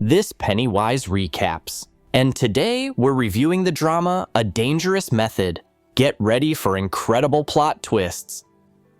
This Pennywise Recaps. And today we're reviewing the drama A Dangerous Method. Get ready for incredible plot twists.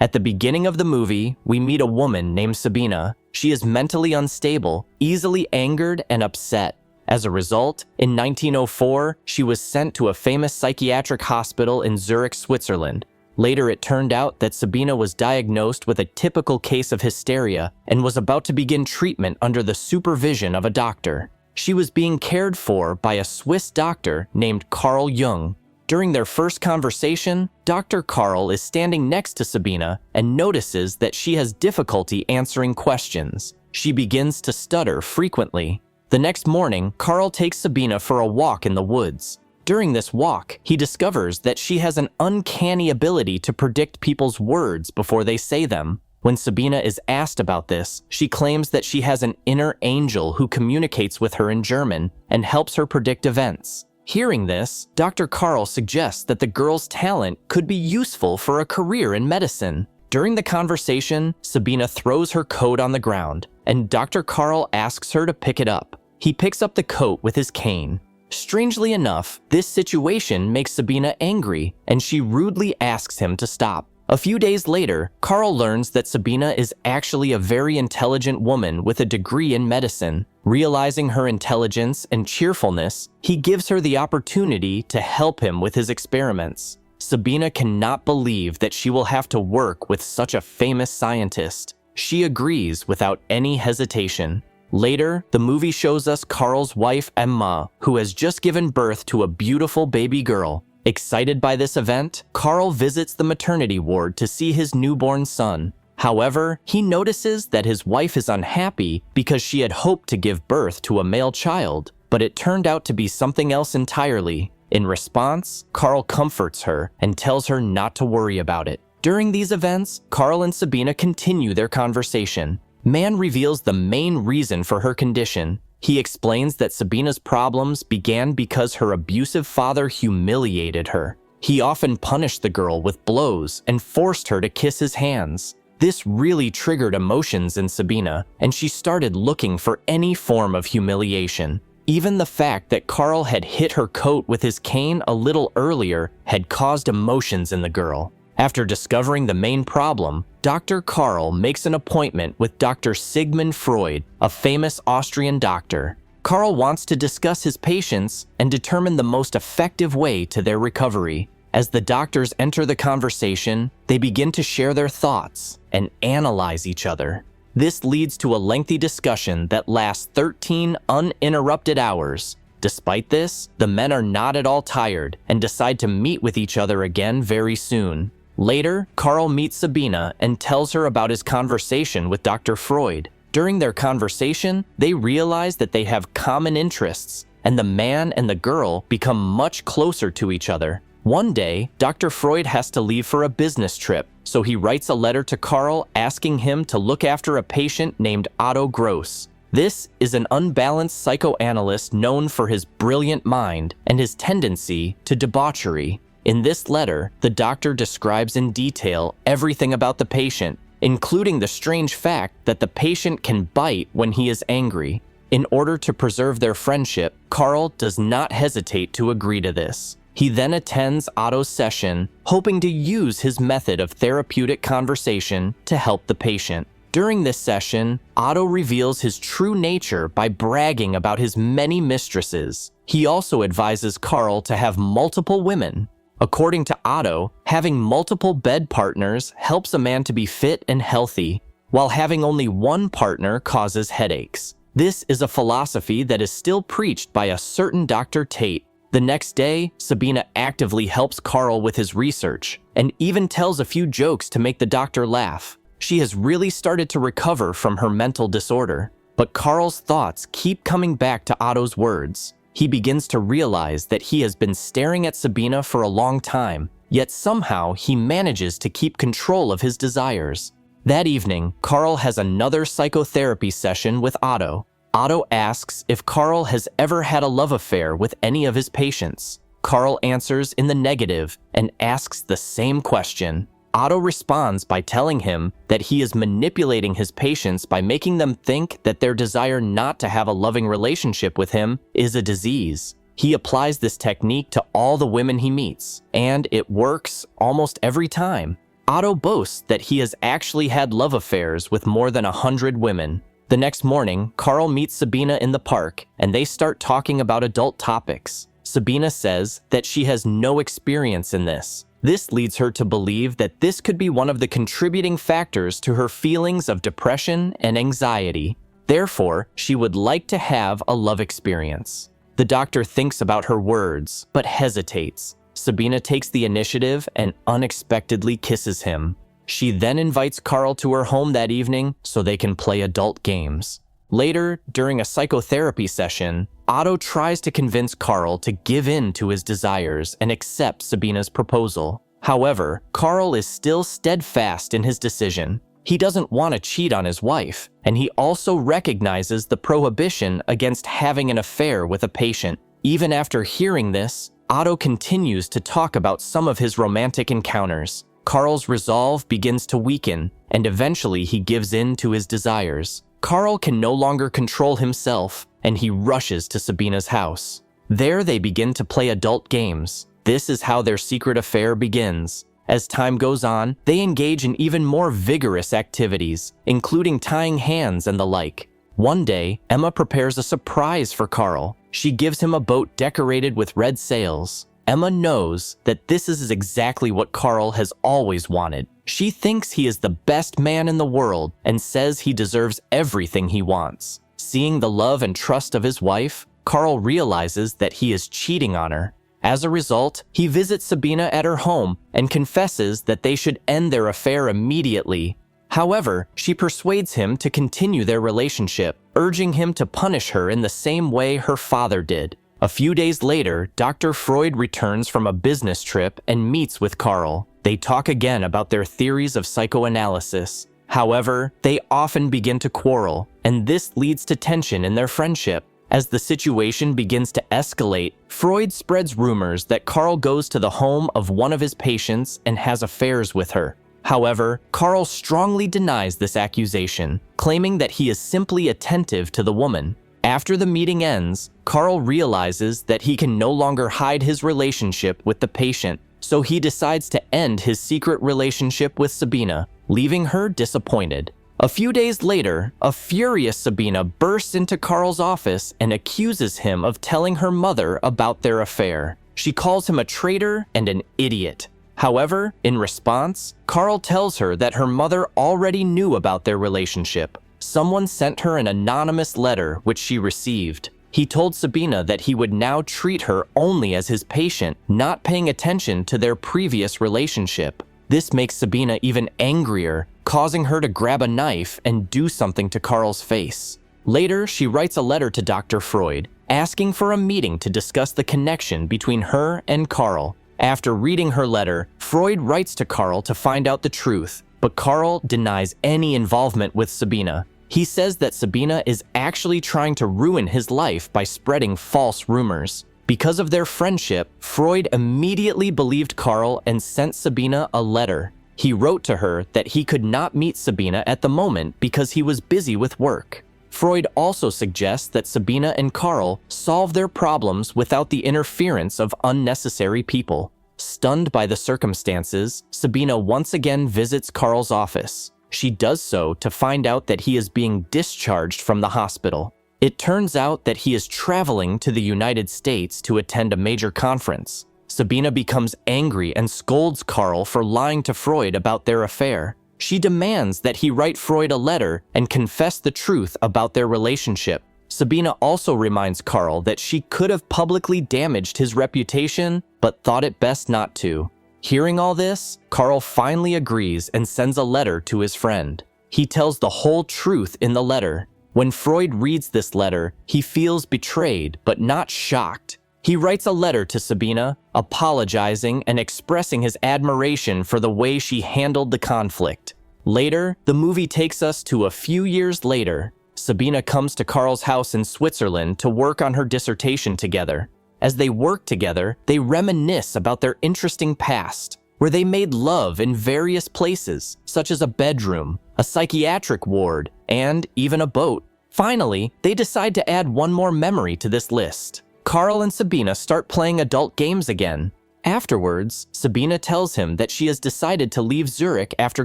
At the beginning of the movie, we meet a woman named Sabina. She is mentally unstable, easily angered and upset. As a result, in 1904, she was sent to a famous psychiatric hospital in Zurich, Switzerland. Later, it turned out that Sabina was diagnosed with a typical case of hysteria and was about to begin treatment under the supervision of a doctor. She was being cared for by a Swiss doctor named Carl Jung. During their first conversation, Dr. Carl is standing next to Sabina and notices that she has difficulty answering questions. She begins to stutter frequently. The next morning, Carl takes Sabina for a walk in the woods. During this walk, he discovers that she has an uncanny ability to predict people's words before they say them. When Sabina is asked about this, she claims that she has an inner angel who communicates with her in German and helps her predict events. Hearing this, Dr. Carl suggests that the girl's talent could be useful for a career in medicine. During the conversation, Sabina throws her coat on the ground, and Dr. Carl asks her to pick it up. He picks up the coat with his cane. Strangely enough, this situation makes Sabina angry, and she rudely asks him to stop. A few days later, Carl learns that Sabina is actually a very intelligent woman with a degree in medicine. Realizing her intelligence and cheerfulness, he gives her the opportunity to help him with his experiments. Sabina cannot believe that she will have to work with such a famous scientist. She agrees without any hesitation. Later, the movie shows us Carl's wife Emma, who has just given birth to a beautiful baby girl. Excited by this event, Carl visits the maternity ward to see his newborn son. However, he notices that his wife is unhappy because she had hoped to give birth to a male child, but it turned out to be something else entirely. In response, Carl comforts her and tells her not to worry about it. During these events, Carl and Sabina continue their conversation. Mann reveals the main reason for her condition. He explains that Sabina's problems began because her abusive father humiliated her. He often punished the girl with blows and forced her to kiss his hands. This really triggered emotions in Sabina, and she started looking for any form of humiliation. Even the fact that Carl had hit her coat with his cane a little earlier had caused emotions in the girl. After discovering the main problem, Dr. Carl makes an appointment with Dr. Sigmund Freud, a famous Austrian doctor. Carl wants to discuss his patients and determine the most effective way to their recovery. As the doctors enter the conversation, they begin to share their thoughts and analyze each other. This leads to a lengthy discussion that lasts 13 uninterrupted hours. Despite this, the men are not at all tired and decide to meet with each other again very soon. Later, Carl meets Sabina and tells her about his conversation with Dr. Freud. During their conversation, they realize that they have common interests, and the man and the girl become much closer to each other. One day, Dr. Freud has to leave for a business trip, so he writes a letter to Carl asking him to look after a patient named Otto Gross. This is an unbalanced psychoanalyst known for his brilliant mind and his tendency to debauchery. In this letter, the doctor describes in detail everything about the patient, including the strange fact that the patient can bite when he is angry. In order to preserve their friendship, Carl does not hesitate to agree to this. He then attends Otto's session, hoping to use his method of therapeutic conversation to help the patient. During this session, Otto reveals his true nature by bragging about his many mistresses. He also advises Carl to have multiple women. According to Otto, having multiple bed partners helps a man to be fit and healthy, while having only one partner causes headaches. This is a philosophy that is still preached by a certain Dr. Tate. The next day, Sabina actively helps Carl with his research, and even tells a few jokes to make the doctor laugh. She has really started to recover from her mental disorder, but Carl's thoughts keep coming back to Otto's words. He begins to realize that he has been staring at Sabina for a long time, yet somehow he manages to keep control of his desires. That evening, Carl has another psychotherapy session with Otto. Otto asks if Carl has ever had a love affair with any of his patients. Carl answers in the negative and asks the same question. Otto responds by telling him that he is manipulating his patients by making them think that their desire not to have a loving relationship with him is a disease. He applies this technique to all the women he meets, and it works almost every time. Otto boasts that he has actually had love affairs with more than 100 women. The next morning, Carl meets Sabina in the park, and they start talking about adult topics. Sabina says that she has no experience in this. This leads her to believe that this could be one of the contributing factors to her feelings of depression and anxiety. Therefore, she would like to have a love experience. The doctor thinks about her words, but hesitates. Sabina takes the initiative and unexpectedly kisses him. She then invites Carl to her home that evening so they can play adult games. Later, during a psychotherapy session, Otto tries to convince Carl to give in to his desires and accept Sabina's proposal. However, Carl is still steadfast in his decision. He doesn't want to cheat on his wife, and he also recognizes the prohibition against having an affair with a patient. Even after hearing this, Otto continues to talk about some of his romantic encounters. Carl's resolve begins to weaken, and eventually he gives in to his desires. Carl can no longer control himself, and he rushes to Sabina's house. There they begin to play adult games. This is how their secret affair begins. As time goes on, they engage in even more vigorous activities, including tying hands and the like. One day, Emma prepares a surprise for Carl. She gives him a boat decorated with red sails. Emma knows that this is exactly what Carl has always wanted. She thinks he is the best man in the world and says he deserves everything he wants. Seeing the love and trust of his wife, Carl realizes that he is cheating on her. As a result, he visits Sabina at her home and confesses that they should end their affair immediately. However, she persuades him to continue their relationship, urging him to punish her in the same way her father did. A few days later, Dr. Freud returns from a business trip and meets with Carl. They talk again about their theories of psychoanalysis. However, they often begin to quarrel, and this leads to tension in their friendship. As the situation begins to escalate, Freud spreads rumors that Carl goes to the home of one of his patients and has affairs with her. However, Carl strongly denies this accusation, claiming that he is simply attentive to the woman. After the meeting ends, Carl realizes that he can no longer hide his relationship with the patient, so he decides to end his secret relationship with Sabina, leaving her disappointed. A few days later, a furious Sabina bursts into Carl's office and accuses him of telling her mother about their affair. She calls him a traitor and an idiot. However, in response, Carl tells her that her mother already knew about their relationship. Someone sent her an anonymous letter which she received. He told Sabina that he would now treat her only as his patient, not paying attention to their previous relationship. This makes Sabina even angrier, causing her to grab a knife and do something to Carl's face. Later, she writes a letter to Dr. Freud, asking for a meeting to discuss the connection between her and Carl. After reading her letter, Freud writes to Carl to find out the truth, but Carl denies any involvement with Sabina. He says that Sabina is actually trying to ruin his life by spreading false rumors. Because of their friendship, Freud immediately believed Carl and sent Sabina a letter. He wrote to her that he could not meet Sabina at the moment because he was busy with work. Freud also suggests that Sabina and Carl solve their problems without the interference of unnecessary people. Stunned by the circumstances, Sabina once again visits Carl's office. She does so to find out that he is being discharged from the hospital. It turns out that he is traveling to the United States to attend a major conference. Sabina becomes angry and scolds Carl for lying to Freud about their affair. She demands that he write Freud a letter and confess the truth about their relationship. Sabina also reminds Carl that she could have publicly damaged his reputation, but thought it best not to. Hearing all this, Carl finally agrees and sends a letter to his friend. He tells the whole truth in the letter. When Freud reads this letter, he feels betrayed, but not shocked. He writes a letter to Sabina, apologizing and expressing his admiration for the way she handled the conflict. Later, the movie takes us to a few years later. Sabina comes to Carl's house in Switzerland to work on her dissertation together. As they work together, they reminisce about their interesting past. where they made love in various places, such as a bedroom, a psychiatric ward, and even a boat. Finally, they decide to add one more memory to this list. Carl and Sabina start playing adult games again. Afterwards, Sabina tells him that she has decided to leave Zurich after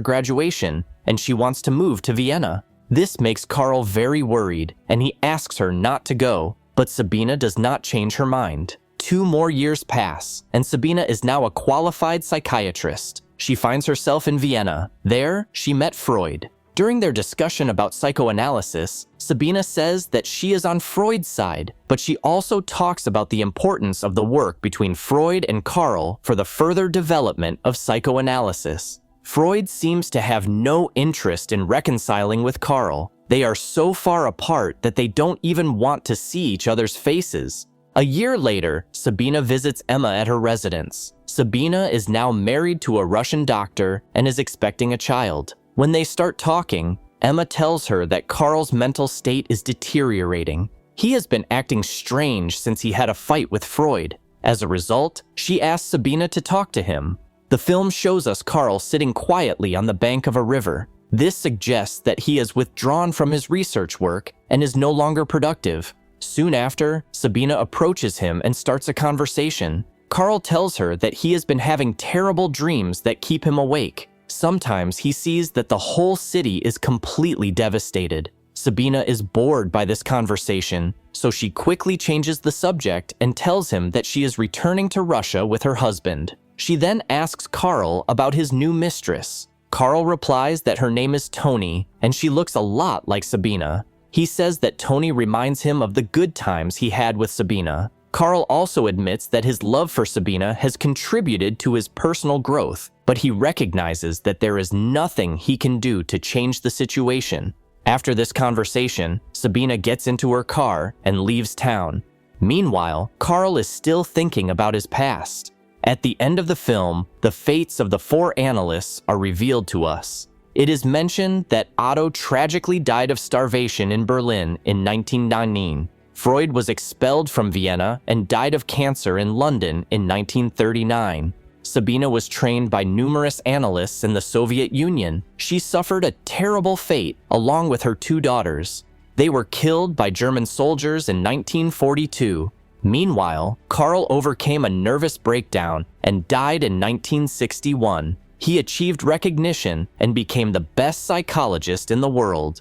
graduation, and she wants to move to Vienna. This makes Carl very worried, and he asks her not to go, but Sabina does not change her mind. 2 more years pass, and Sabina is now a qualified psychiatrist. She finds herself in Vienna. There, she met Freud. During their discussion about psychoanalysis, Sabina says that she is on Freud's side, but she also talks about the importance of the work between Freud and Carl for the further development of psychoanalysis. Freud seems to have no interest in reconciling with Carl. They are so far apart that they don't even want to see each other's faces. A year later, Sabina visits Emma at her residence. Sabina is now married to a Russian doctor and is expecting a child. When they start talking, Emma tells her that Carl's mental state is deteriorating. He has been acting strange since he had a fight with Freud. As a result, she asks Sabina to talk to him. The film shows us Carl sitting quietly on the bank of a river. This suggests that he has withdrawn from his research work and is no longer productive. Soon after, Sabina approaches him and starts a conversation. Carl tells her that he has been having terrible dreams that keep him awake. Sometimes he sees that the whole city is completely devastated. Sabina is bored by this conversation, so she quickly changes the subject and tells him that she is returning to Russia with her husband. She then asks Carl about his new mistress. Carl replies that her name is Tony, and she looks a lot like Sabina. He says that Tony reminds him of the good times he had with Sabina. Carl also admits that his love for Sabina has contributed to his personal growth, but he recognizes that there is nothing he can do to change the situation. After this conversation, Sabina gets into her car and leaves town. Meanwhile, Carl is still thinking about his past. At the end of the film, the fates of the 4 analysts are revealed to us. It is mentioned that Otto tragically died of starvation in Berlin in 1919. Freud was expelled from Vienna and died of cancer in London in 1939. Sabina was trained by numerous analysts in the Soviet Union. She suffered a terrible fate along with her 2 daughters. They were killed by German soldiers in 1942. Meanwhile, Carl overcame a nervous breakdown and died in 1961. He achieved recognition and became the best psychologist in the world.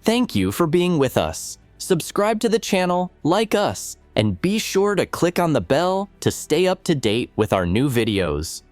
Thank you for being with us. Subscribe to the channel, like us, and be sure to click on the bell to stay up to date with our new videos.